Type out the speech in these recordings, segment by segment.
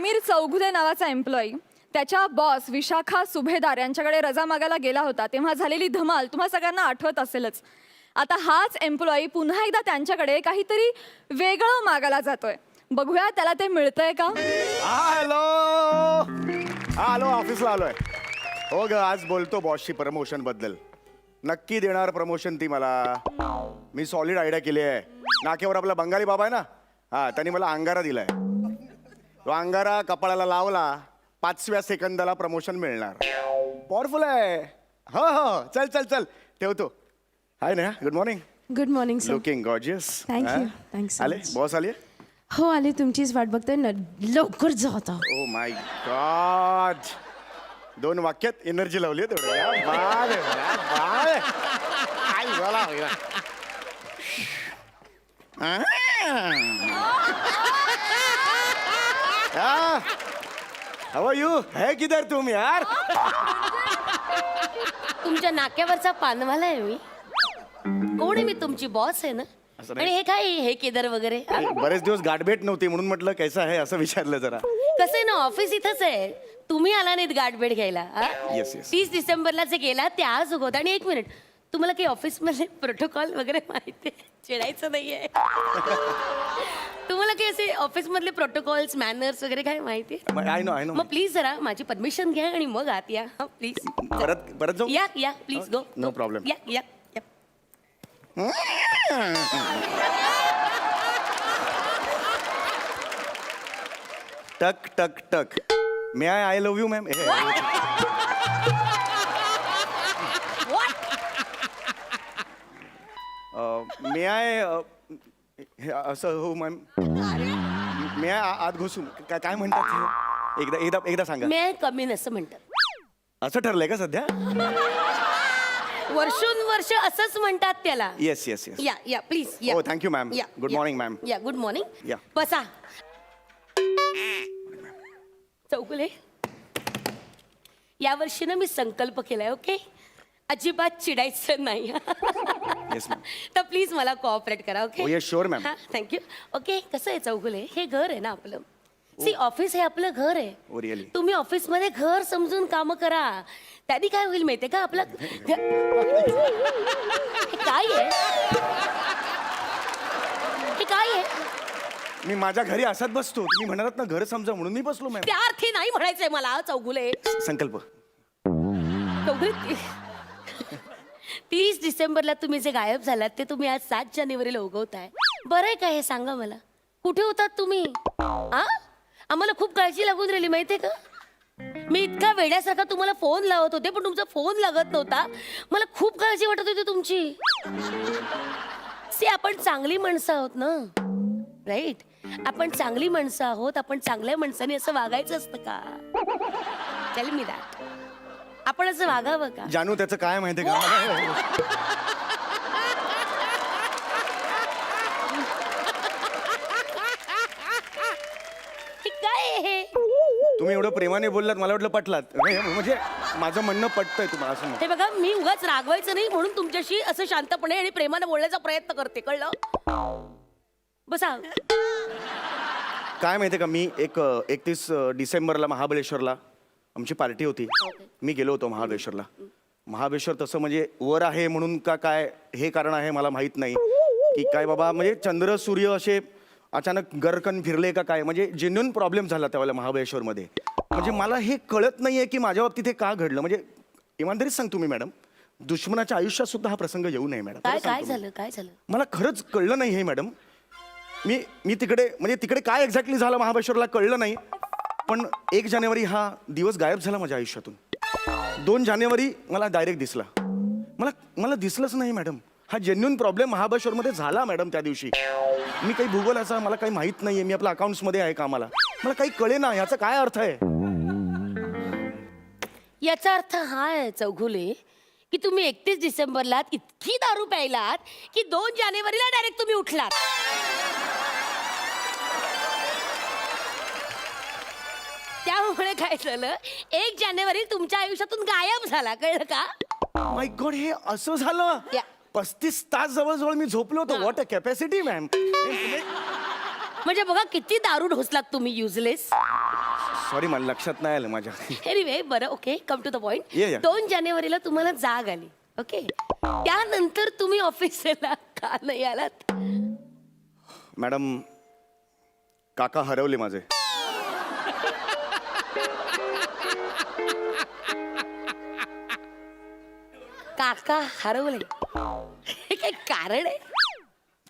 समीर चौगुले नावाचा एम्प्लॉई त्याच्या बॉस विशाखा सुभेदार यांच्याकडे रजा मागायला गेला होता तेव्हा झालेली धमाल तुम्हा सगळ्यांना आठवत असेलच. आता हाच एम्प्लॉई पुन्हा एकदा त्यांच्याकडे काहीतरी वेगळं मागायला जातोय. बघूया त्याला ते मिळतंय का. हॅलो हॅलो ऑफिसला आलोय. हो ग, आज बोलतो बॉसशी प्रमोशन बद्दल. नक्की देणार प्रमोशन ती मला. मी सॉलिड आयडिया केली आहे. नाक्यावर आपला बंगाली बाबा आहे ना, हा, त्यांनी मला अंगारा दिलाय. तो अंगारा कपाळाला लावला, 5व्या सेकंदाला प्रमोशन मिळणार. पॉवरफुल आहे. हो हो, चल चल चल ठेवतो. हाय ना, good morning. Good morning sir. Looking gorgeous. Thank you thanks. आले बॉस आले. हो आले, तुमचीच वाट बघतोय ना, लवकर जा आता. ओ माय गॉड, 2 वाक्यात एनर्जी लावली आहे तेवढं. या बाल आहे, या बाल आहे. आई बोला, बोला. हाउ आर यू? है किधर तुम यार? तुमच्या नाक्यावरचा पानवाला आहे मी. कोण आहे मी? तुमची बॉस आहे ना. असं नाही. आणि हे काय हे केदार वगैरे बरेच दिवस गाठभेट नव्हती म्हणून म्हटलं कैसा आहे असं विचारलं जरा. कसं आहे ना, ऑफिस इथंच आहे. तुम्ही आला नाहीत गाठभेट घ्यायला. Yes, yes. 30 डिसेंबरला जे गेला ते आज होत. आणि 1 मिनिट, तुम्हाला काही ऑफिस मध्ये प्रोटोकॉल वगैरे माहिती आहे? चिडायचं नाहीये. तुम्हाला काही असे ऑफिस मधले प्रोटोकॉल्स मॅनर्स वगैरे काय माहिती आहे? आय नो मग प्लीज जरा माझी परमिशन घ्या आणि मग आत या. प्लीज परत परत जाऊ. या या प्लीज गो. No problem. या या या. टक टक टक. May I love you ma'am. May I असं हो मॅम. मे आय आत घुसू काय म्हणतात हे? एकदा एकदा एकदा सांगा. मी कमी असं म्हणतात. असं ठरलंय का सध्या? वर्षोनवर्ष असंच म्हणतात त्याला. Yes yes yes. या या प्लीज या. Oh, thank you, ma'am. या, Good या. morning, ma'am. या गुड मॉर्निंग. या. बसा. चौगुले, या वर्षी ना मी संकल्प केलाय, ओके? अजिबात चिडायचं नाही. Yes ma'am. तर प्लीज मला कोऑपरेट करा, okay? Oh, yes, sure, ma'am. Thank you. Okay, कसं आहे चौगुले, हे घर आहे ना आपलं. सी ऑफिस हे आपलं घर आहे. Oh, really? तुम्ही ऑफिस मध्ये घर समजून काम करा. त्यांनी काय होईल माहितीये का, आपलं हे काय आहे? हे काय आहे? मी माझ्या घरी असत बसतो. तुम्ही म्हणालात ना घर समजा म्हणून मी बसलो मॅम. त्या अर्थी नाही म्हणायचंय मला चौगुले. संकल्प. चौगुले, 30 डिसेंबरला तुम्ही जे गायब झालात ते तुम्ही आज 7 जानेवारीला उगवताय. बरं आहे का हे? सांगा मला, कुठे होतात तुम्ही? आम्हाला खूप काळजी लागून राहिली माहितीये का. मी इतका वेड्यासारखा तुम्हाला फोन लावत होते पण तुमचा फोन लागत नव्हता. मला खूप काळजी वाटत होती तुमची. सी आपण चांगली माणसं आहोत ना, राईट? आपण चांगली माणसं आहोत. आपण चांगल्या माणसाने असं वागायचं असतं का? Tell me that. आपण असं वागावं का? जानू त्याचं काय माहितीये का? हे काय आहे हे? तुम्ही एवढं प्रेमाने बोललात मला वाटलं पटलात. म्हणजे माझं म्हणणं पटतंय तुम्हाला असं म्हणा. हे बघा, मी उगाच रागवायचं नाही म्हणून तुमच्याशी असं शांतपणे आणि प्रेमाने बोलण्याचा प्रयत्न करते, कळलं? बसा. काय माहितीये का, मी 31 डिसेंबरला महाबळेश्वरला आमची पार्टी होती. मी गेलो होतो महाबळेश्वरला. महाबळेश्वर तसं म्हणजे वर आहे म्हणून का काय हे कारण आहे मला माहित नाही की काय बाबा, म्हणजे चंद्र सूर्य असे अचानक गरकन फिरले का काय, म्हणजे जेन्युइन प्रॉब्लेम झाला त्यावेळेला महाबळेश्वरमध्ये. म्हणजे मला हे कळत नाहीये की माझ्या बाबतीत हे का घडलं. म्हणजे इमानदारीच सांगतो मी मॅडम, दुश्मनाच्या आयुष्यात सुद्धा हा प्रसंग येऊ नये मॅडम. काय झालं? काय झालं? मला खरंच कळलं नाही हे मॅडम. मी तिकडे म्हणजे तिकडे काय एक्झॅक्टली झालं महाबळेश्वरला कळलं नाही. पण 1 जानेवारी हा दिवस गायब झाला माझ्या आयुष्यातून. 2 जानेवारी मला डायरेक्ट दिसला. मला दिसलंच नाही मॅडम. हा जेन्युइन प्रॉब्लेम महाबळेश्वरमध्ये झाला मॅडम त्या दिवशी. मी काही भूगोलाचा मला काही माहित नाहीये. मी आपल्या अकाउंट्समध्ये आहे कामाला. मला काही कळे ना याचा काय अर्थ आहे. याचा अर्थ हा आहे चौगुले की तुम्ही 31 डिसेंबरला इतकी दारू प्यायलात की 2 जानेवारीला डायरेक्ट तुम्ही उठलात. त्यामुळे काय झालं, 1 जानेवारी तुमच्या आयुष्यातून गायब झाला, कळलं का? माय गॉड, हे असं झालं. या. 35 तास जवळजवळ मी झोपलो होतो. What a capacity ma'am. म्हणजे बघा किती दारू ढोसलात तुम्ही, युजलेस. सॉरी मला लक्षात नाही आलं माझ्या. एनिवे बरं okay come to the point. Yeah, yeah. 2 जानेवारीला तुम्हाला जाग आली ओके. त्यानंतर तुम्ही ऑफिसला का नाही आलात? मॅडम काका हरवले माझे. काका हरवले हे काही कारण आहे?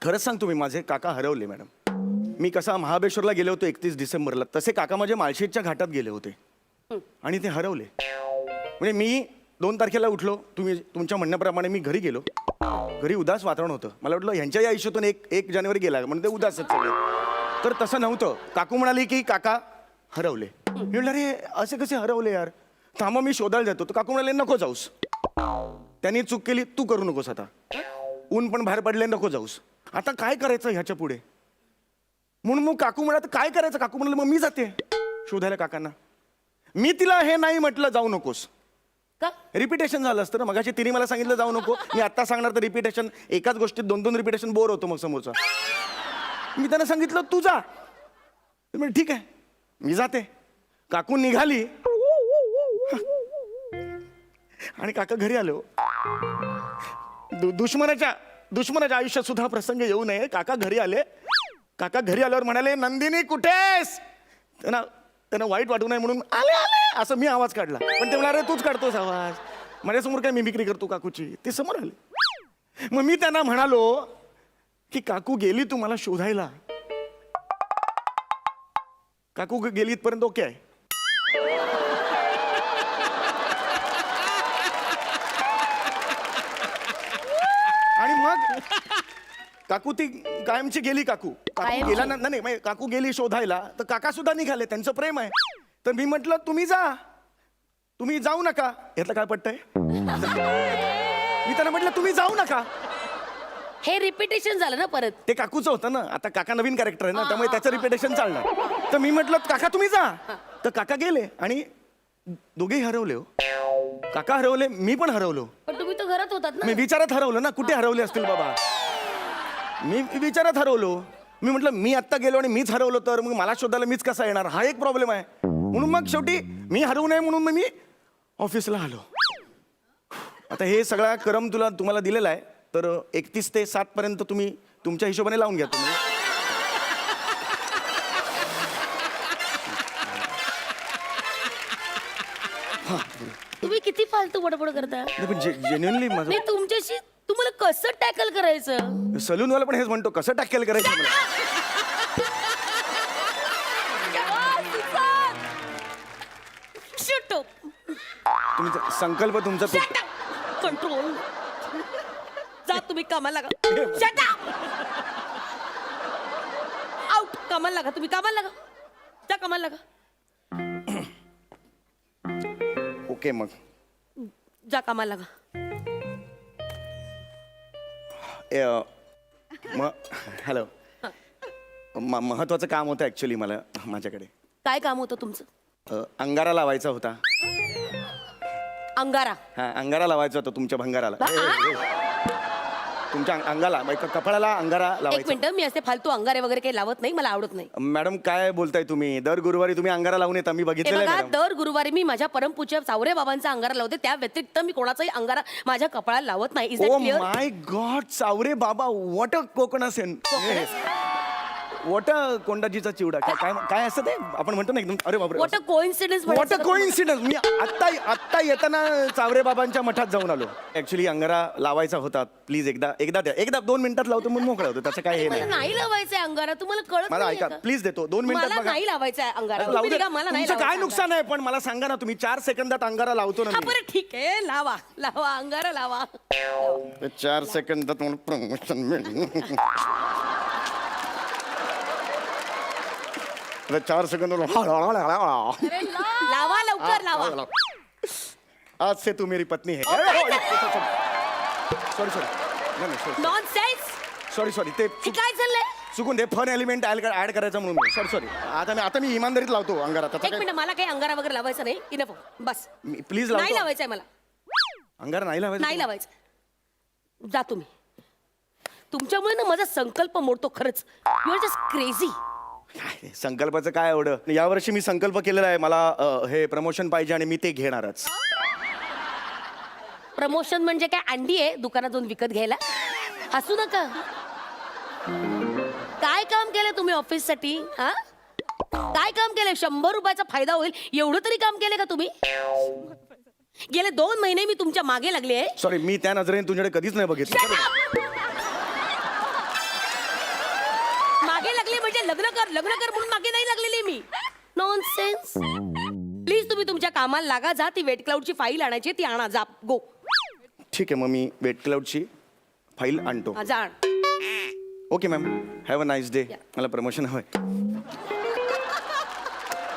खरंच सांगतो मी माझे काका हरवले मॅडम. मी कसा महाबळेश्वरला गेले होते 31 डिसेंबरला, तसे काका माझे माळशेजच्या घाटात गेले होते आणि ते हरवले. म्हणजे मी 2 तारखेला उठलो, तुमच्या म्हणण्याप्रमाणे मी घरी गेलो. घरी उदास वातावरण होतं. मला वाटलं ह्यांच्याही आयुष्यातून एक जानेवारी गेला म्हणजे ते उदासच सगळे. तर तसं नव्हतं. काकू म्हणाली की काका हरवले. मी म्हटलं अरे असे कसे हरवले यार, थांबा मी शोधायला जातो. तर काकू म्हणाले नको जाऊस, त्यांनी चूक केली तू करू नकोस. आता ऊन पण बाहेर पडले, नको जाऊस. आता काय करायचं ह्याच्या पुढे म्हणून मग काकू म्हणाल काय करायचं. काकू म्हणाले मग मी जाते शोधायला काकांना. मी तिला हे नाही म्हटलं जाऊ नकोस, का? रिपिटेशन झालं असतं ना. मगाशी तिने मला सांगितलं जाऊ नको, मी आता सांगणार तर रिपिटेशन, एकाच गोष्टीत 2-2 रिपिटेशन बोर होतो मग समोरचा. मी त्यांना सांगितलं तू जा. ते म्हणे ठीक आहे मी जाते. काकू निघाली आणि काका घरी आलो. दुश्मनाच्या आयुष्यात सुद्धा प्रसंग येऊ नये. काका घरी आले. काका घरी आल्यावर म्हणाले नंदिनी कुठेस. त्यांना वाईट वाटू नये म्हणून आले आले असं मी आवाज काढला. पण ते म्हणाले तूच काढतोस आवाज, माझ्यासमोर काय मिमिक्री करतो काकूची. ते समोर आले. मग मी त्यांना म्हणालो की काकू गेली तू मला शोधायला. काकू गेली इथपर्यंत ओके आहे. आणि मग काकू ती कायमची गेली. काकू कायमची? गेला ना नाही म्हणजे काकू गेली शोधायला, तर काका सुद्धा निघाले, त्यांचं प्रेम आहे. तर मी म्हटलं तुम्ही जा, तुम्ही जाऊ नका. यातलं काय पटतंय. मी त्यांना म्हटलं तुम्ही जाऊ नका. हे रिपिटेशन झालं ना परत. ते काकूचं होतं ना. आता काका नवीन कॅरेक्टर आहे ना, त्यामुळे त्याचं रिपिटेशन चालणार. तर मी म्हटलं काका तुम्ही जा. तर काका गेले आणि दोघेही हरवले. हो काका हरवले, मी पण हरवलो. पण तुम्ही तर घरात होतात ना. मी विचारात हरवलो ना. कुठे हरवले असतील बाबा, मी विचारात हरवलो. मी म्हटलं मी आत्ता गेलो आणि मीच हरवलो तर मग मला शोधायला मीच कसा येणार, हा एक प्रॉब्लेम आहे. म्हणून मग शेवटी मी हरवू नये म्हणून मग मी ऑफिसला आलो. आता हे सगळा क्रम तुम्हाला दिलेला आहे. तर 31 ते 7 पर्यंत तुम्ही तुमच्या हिशोबाने लावून घ्या. तुम्ही किती फालतू बडबड करता. पण जेन्युअनली माझं नाही तुमच्याशी तुम्हाला कसं टॅकल करायचं. सलूनवाला पण हेच म्हणतो कसं टॅकल करायचं मला. Shut up. तुम्ही संकल्प तुमचा Shut up. कंट्रोल. जा तुम्ही कामाला लागा. Shut up. आउट. कामाला लागा तुम्ही, कामाला लागा. जा कामाला लागा. ओके मग जा कामाला लागा. हॅलो. महत्वाचं काम होतं ऍक्च्युली मला माझ्याकडे. काय काम होतं तुमचं. अंगारा लावायचा होता. अंगारा. हा अंगारा लावायचा होता तुमच्या भंगाराला. तुमच्या अंगाला कपाळाला अंगारा एक लावायचा. मिनिट, मी असे फालतू अंगारे वगैरे काही लावत नाही, मला आवडत नाही. मॅडम काय बोलताय तुम्ही. दर गुरुवारी तुम्ही अंगारा लावून येता, मी हे बघितलेलं बघा, आहे मॅडम. दर गुरुवारी मी माझ्या परमपूज्य सावरे बाबांचा अंगारा लावते. त्या व्यतिरिक्त मी कोणाचाही अंगारा माझ्या कपाळाला लावत नाही. Is O that clear. My God सावरे बाबा, व्हॉट अ कोकणस व्हॉट अ कोंडाजीचा चिवडा. काय काय असतं ते आपण म्हणतो ना एकदम. अरे बापरे, what a coincidence. What a coincidence. मी आत्ता येताना चावरे बाबांच्या मठात जाऊन आलो. ऍक्च्युली अंगारा लावायचा होता. प्लीज एकदा द्या. 2 मिनिटात लावतो म्हणून मोकळा होतो. त्याचं काय हे मला नाही. नाही लावायचंय अंगारा, तुम्हाला कळत मला नाहीये ऐका का? प्लीज, देतो 2 मिनिटात मला बघा. नाही लावायचंय अंगारा. लावू तुम्ही दे. निघा, मला नाही तुमचं काय लावायचं नुकसान आहे पण मला सांगा ना. तुम्ही 4 सेकंदात अंगारा लावतो ना हा मी. बरं ठीक आहे, लावा लावा अंगारा लावा. 4 सेकंदात मला प्रमोशन मिळेल. 4 सेकंद लावा लवकर लावा. आज से तू मेरी पत्नी है. Sorry nonsense. सॉरी ते हे काय चाललंय. चुकून दे. फन एलिमेंट ऍड करायचा म्हणून. सॉरी. आता मी इमानदारीत लावतो अंगारा. एक मिनिट, मला काही अंगारा वगैरे लावायचं नाही. Enough bus. प्लीज नाही लावतो. लावायचंय मला. अंगारा नाही लावायचा. नाही लावायचं. जा तुम्ही. तुमच्यामुळे ना माझा संकल्प मोडतो खरंच. You are just crazy. काय संकल्पाचं काय एवढं. यावर्षी मी संकल्प केलेला आहे, मला हे प्रमोशन पाहिजे आणि मी ते घेणारच. प्रमोशन म्हणजे काय अंडी आहे दुकानात जाऊन विकत घ्यायला? हसू नका. काय काम केलं तुम्ही ऑफिससाठी? हा, काय काम केलं? 100 रुपयाचा फायदा होईल एवढं तरी काम केलं का तुम्ही? गेले 2 महिने मी तुमच्या मागे लागले आहे. सॉरी, मी त्या नजरेने तुझ्याकडे कधीच नाही बघितलं. मागे लागले म्हणजे लग्न कर म्हणून मागे नाही लागलेली मी. नॉनसेन्स. प्लीज तुम्ही तुमच्या कामाला लागा. जा, ती वेट क्लाउडची फाईल आणायची, ती आणा. जा, गो. ठीक आहे, मग मी वेट क्लाउडची फाईल आणतो. हा, जा आण. Okay ma'am, have a nice day. मला प्रमोशन हवंय.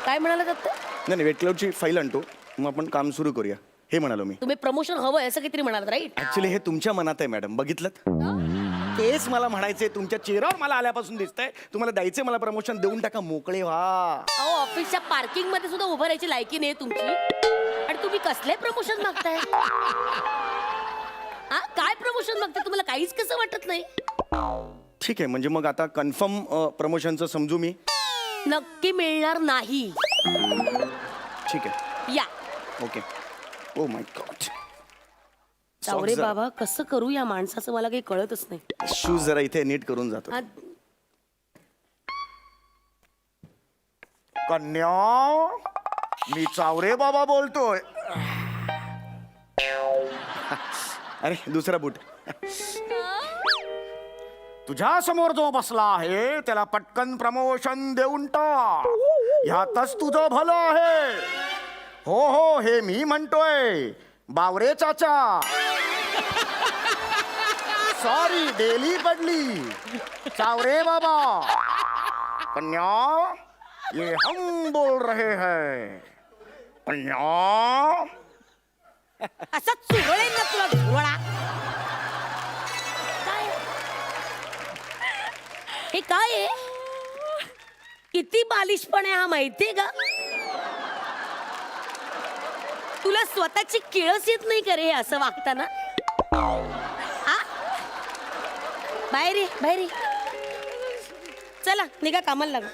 काय म्हणाला दत्त? नाही, वेट क्लाउडची फाईल आणतो, मग आपण काम सुरू करूया, हे म्हणालो मी. तुम्ही प्रमोशन हवंय असं काहीतरी म्हणालात, राईट? ऍक्च्युली हे तुमच्या मनात आहे मॅडम, बघितलं? तेच मला म्हणायचंय, तुमच्या चेहऱ्यावर मला आल्यापासून दिसतंय. तुम्हाला द्यायचंय मला प्रमोशन, देऊन टाका, मोकळे व्हा. अहो, ऑफिसच्या पार्किंग मध्ये सुद्धा उभं राहायची लायकी नाही तुमची, आणि तुम्ही कसले प्रमोशन मागताय? हा, काय प्रमोशन मागताय? तुम्हाला काहीच कसं वाटत नाही? ठीक आहे, म्हणजे मग आता कन्फर्म प्रमोशनचं समजू मी? नक्की मिळणार नाही. ठीक आहे, या. Okay. Oh my God. Chaware बाबा, कसं करू या माणसाचं मला काही कळतच नाही. शूज जरा इथे नीट करून जातो. हा, कन्या, मी चावरे बाबा बोलतोय. अरे दुसरा बूट. तुझ्या समोर जो बसला आहे त्याला पटकन प्रमोशन देऊन टाक, ह्यातच तुझं भलं आहे. हो हो, हे मी म्हणतोय, बावरे चाचा. सॉरी, डेली पडली. चावरे बाबा. कन्या, ये हम बोल रहे हैं. कन्या. असा चुरळेल ना तुला झुरळा. काय हे? काय आहे? किती बालिशपण आहे हा, माहितीये का? तुला स्वतःची किळस येत नाही का रे असं वागताना? आ? बाहेर ये, बाहेर ये. चला, निघा, कामाला लागा.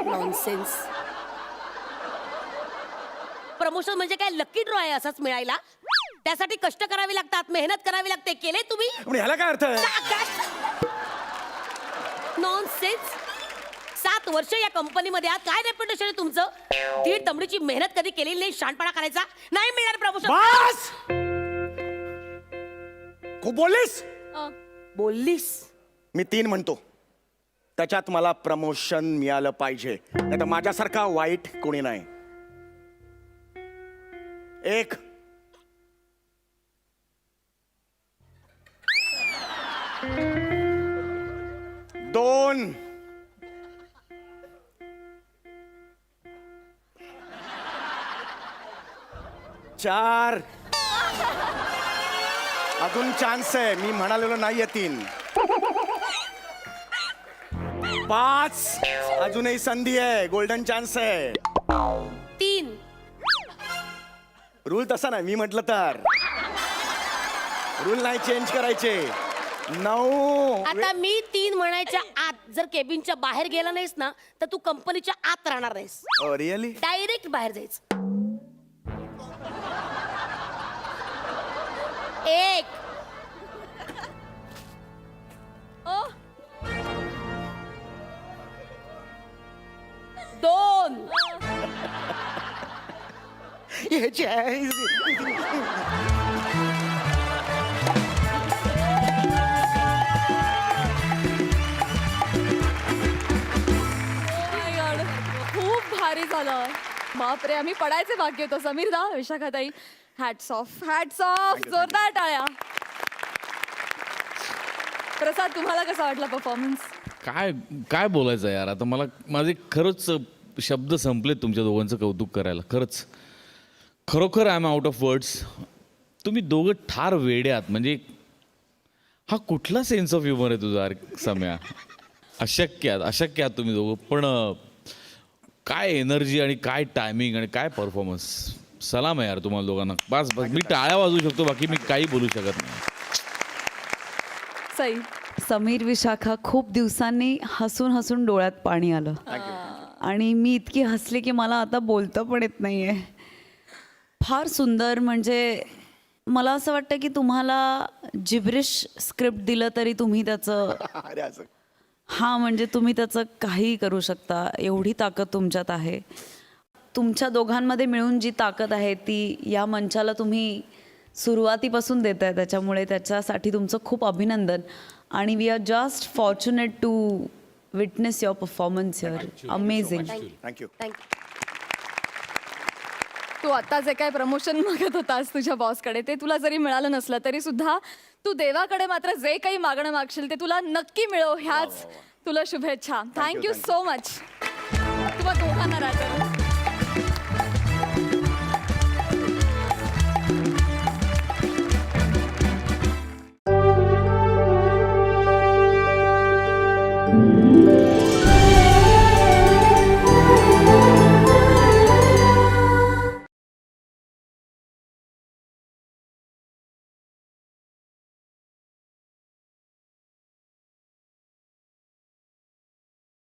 नॉनसेन्स. प्रमोशन म्हणजे काय लकी ड्रॉ आहे असाच मिळायला? त्यासाठी कष्ट करावे लागतात, मेहनत करावी लागते. केले तुम्ही? पण ह्याला काय अर्थ आहे? नॉनसेन्स. 7 वर्ष या कंपनीमध्ये आहात, काय रेप्युटेशन आहे तुमचं? 1.5 दमडीची मेहनत कधी केलेली नाही, शानपणा करायचा नाही. मिळणार प्रमोशन. बस. खूप बोललीस. बोललीस? मी 3 म्हणतो, त्याच्यात मला प्रमोशन मिळालं पाहिजे, नाही तर माझ्यासारखा वाईट कोणी नाही. 1, 2, 4. अजून चान्स आहे, मी म्हणालेलो नाहीये 3. 5. अजूनही संधी आहे, गोल्डन चान्स आहे. 3. रूल तसा नाही, मी म्हटलं तर रूल नाही चेंज करायचे. 9. आता मी 3 म्हणायच्या आत जर केबिनच्या बाहेर गेला नाहीस ना, तर तू कंपनीच्या आत राहणार नाहीस. रिअली? डायरेक्ट बाहेर जायचं. 1. ओ 2. ह्याची आहे. my God. खूप भारी झालं. बापरे, आम्ही पडायचे बाकी होतो. समीर दा, विशाखाताई, हॅट्स ऑफ, हॅट्स ऑफ. जोरदार टाळ्या. प्रसाद, तुम्हाला कसा वाटला परफॉर्मन्स? काय काय बोलायचं यार, आता मला माझे खरंच शब्द संपलेत तुमच्या दोघांचं कौतुक करायला. खरंच, खरोखर I am out of words. तुम्ही दोघं ठार वेडे आहात. म्हणजे हा कुठला सेन्स ऑफ ह्युमर आहे तुझा सम्या? अशक्य आहात तुम्ही दोघं. पण काय एनर्जी आणि काय टायमिंग आणि काय परफॉर्मन्स. सलाम आहे यार तुम्हाला दोघांना. बस मी टाळ्या वाजवू शकतो, बाकी मी काही बोलू शकत नाही. सई. समीर विशाखा खूप दिवसांनी हसून हसून डोळ्यात पाणी आलं आणि मी इतकी हसली की मला आता बोलता पण येत नाहीये. फार सुंदर. म्हणजे मला असं वाटतं की तुम्हाला जिब्रिश स्क्रिप्ट दिलं तरी तुम्ही त्याचं अरे असं हां म्हणजे तुम्ही त्याचं काहीही करू शकता. एवढी ताकद तुमच्यात आहे. तुमच्या दोघांमध्ये मिळून जी ताकद आहे ती या मंचाला तुम्ही सुरुवातीपासून देत आहे, त्याच्यामुळे त्याच्यासाठी तुमचं खूप अभिनंदन. आणि we are just fortunate to witness your performance here. Amazing. Thank you. Thank you. तू आता जे काय प्रमोशन मागत होतास तुझ्या बॉसकडे ते तुला जरी मिळालं नसलं तरी सुद्धा तू देवाकडे मात्र जे काही मागणं मागशील ते तुला नक्की मिळो ह्याच तुला शुभेच्छा. Thank you so much. तुम्हा दोघांना राजा